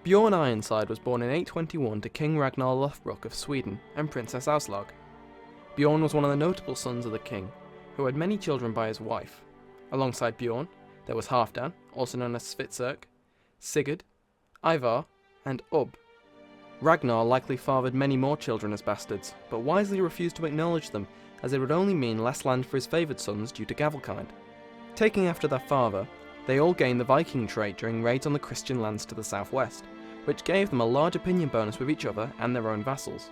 Björn Ironside was born in 821 to King Ragnarr Lothbrok of Sweden and Princess Aslaug. Björn was one of the notable sons of the king, who had many children by his wife. Alongside Björn, there was Halfdan, also known as Svitserk, Sigurd, Ivar, and Ub. Ragnarr likely fathered many more children as bastards, but wisely refused to acknowledge them, as it would only mean less land for his favoured sons due to Gavelkind. Taking after their father, they all gained the Viking trait during raids on the Christian lands to the southwest, which gave them a large opinion bonus with each other and their own vassals.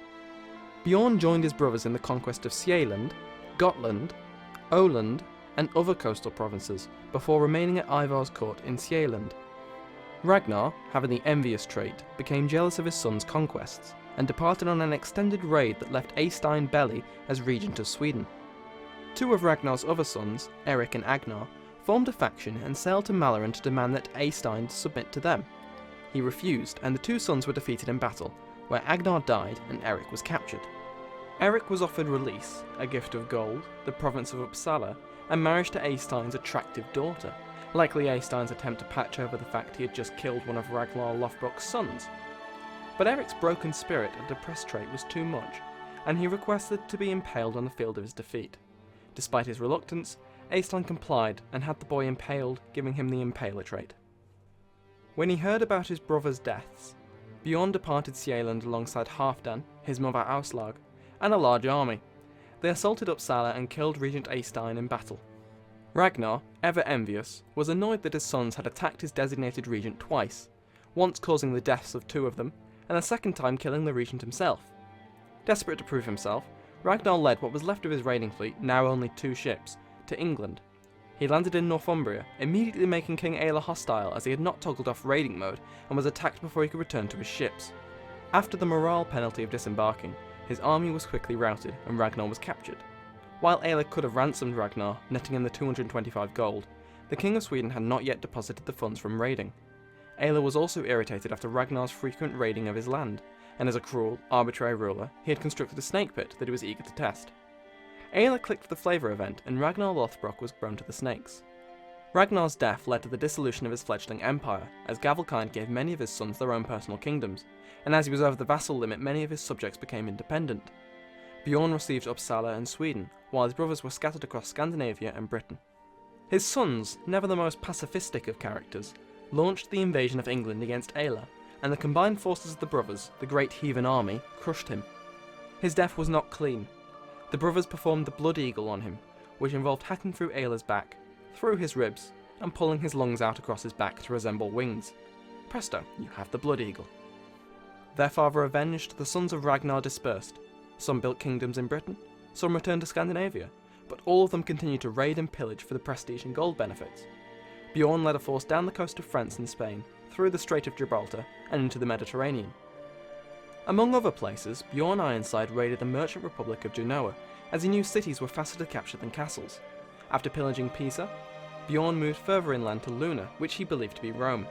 Björn joined his brothers in the conquest of Sieland, Gotland, Öland, and other coastal provinces, before remaining at Ivar's court in Sieland. Ragnarr, having the envious trait, became jealous of his son's conquests, and departed on an extended raid that left Eystein Belli as regent of Sweden. Two of Ragnar's other sons, Eric and Agnar, formed a faction and sailed to Maloran to demand that Eystein submit to them. He refused, and the two sons were defeated in battle, where Agnar died and Eric was captured. Eric was offered release, a gift of gold, the province of Uppsala, and marriage to Eystein's attractive daughter, likely Eystein's attempt to patch over the fact he had just killed one of Ragnarr Lothbrok's sons. But Eric's broken spirit and depressed trait was too much, and he requested to be impaled on the field of his defeat. Despite his reluctance, Eystein complied and had the boy impaled, giving him the impaler trait. When he heard about his brothers' deaths, Björn departed Sieland alongside Halfdan, his mother Aslaug, and a large army. They assaulted Uppsala and killed Regent Eystein in battle. Ragnarr, ever envious, was annoyed that his sons had attacked his designated regent twice, once causing the deaths of two of them, and a second time killing the regent himself. Desperate to prove himself, Ragnarr led what was left of his raiding fleet, now only 2 ships, to England. He landed in Northumbria, immediately making King Aelle hostile as he had not toggled off raiding mode and was attacked before he could return to his ships. After the morale penalty of disembarking, his army was quickly routed and Ragnarr was captured. While Aelle could have ransomed Ragnarr, netting him the 225 gold, the King of Sweden had not yet deposited the funds from raiding. Aelle was also irritated after Ragnar's frequent raiding of his land, and as a cruel, arbitrary ruler, he had constructed a snake pit that he was eager to test. Aelle clicked the flavour event and Ragnarr Lothbrok was thrown to the snakes. Ragnar's death led to the dissolution of his fledgling empire, as Gavelkind gave many of his sons their own personal kingdoms, and as he was over the vassal limit many of his subjects became independent. Björn received Uppsala and Sweden, while his brothers were scattered across Scandinavia and Britain. His sons, never the most pacifistic of characters, launched the invasion of England against Aelle, and the combined forces of the brothers, the Great Heathen Army, crushed him. His death was not clean. The brothers performed the Blood Eagle on him, which involved hacking through Aelle's back, through his ribs, and pulling his lungs out across his back to resemble wings. Presto, you have the Blood Eagle. Their father avenged, the sons of Ragnarr dispersed. Some built kingdoms in Britain, some returned to Scandinavia, but all of them continued to raid and pillage for the prestige and gold benefits. Björn led a force down the coast of France and Spain, through the Strait of Gibraltar, and into the Mediterranean. Among other places, Björn Ironside raided the merchant republic of Genoa, as he knew cities were faster to capture than castles. After pillaging Pisa, Björn moved further inland to Luna, which he believed to be Rome.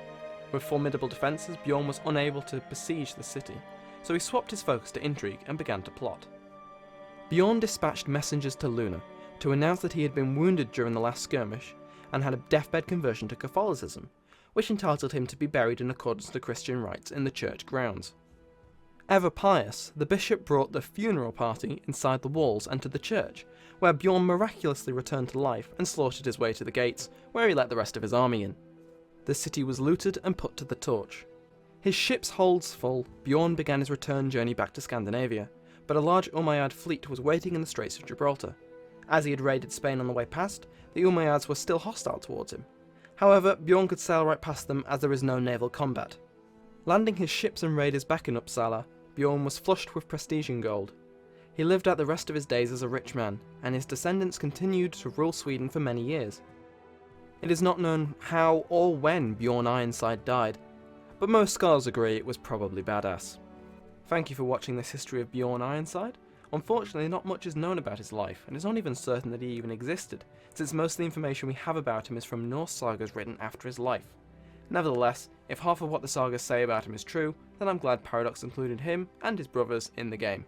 With formidable defences, Björn was unable to besiege the city, so he swapped his focus to intrigue and began to plot. Björn dispatched messengers to Luna to announce that he had been wounded during the last skirmish and had a deathbed conversion to Catholicism, which entitled him to be buried in accordance to Christian rites in the church grounds. Ever pious, the bishop brought the funeral party inside the walls and to the church, where Björn miraculously returned to life and slaughtered his way to the gates, where he let the rest of his army in. The city was looted and put to the torch. His ship's holds full, Björn began his return journey back to Scandinavia, but a large Umayyad fleet was waiting in the Straits of Gibraltar. As he had raided Spain on the way past, the Umayyads were still hostile towards him. However, Björn could sail right past them as there is no naval combat. Landing his ships and raiders back in Uppsala, Björn was flushed with prestige and gold. He lived out the rest of his days as a rich man, and his descendants continued to rule Sweden for many years. It is not known how or when Björn Ironside died, but most scholars agree it was probably badass. Thank you for watching this history of Björn Ironside. Unfortunately, not much is known about his life, and it's not even certain that he even existed, since most of the information we have about him is from Norse sagas written after his life. Nevertheless, if half of what the sagas say about him is true, then I'm glad Paradox included him and his brothers in the game.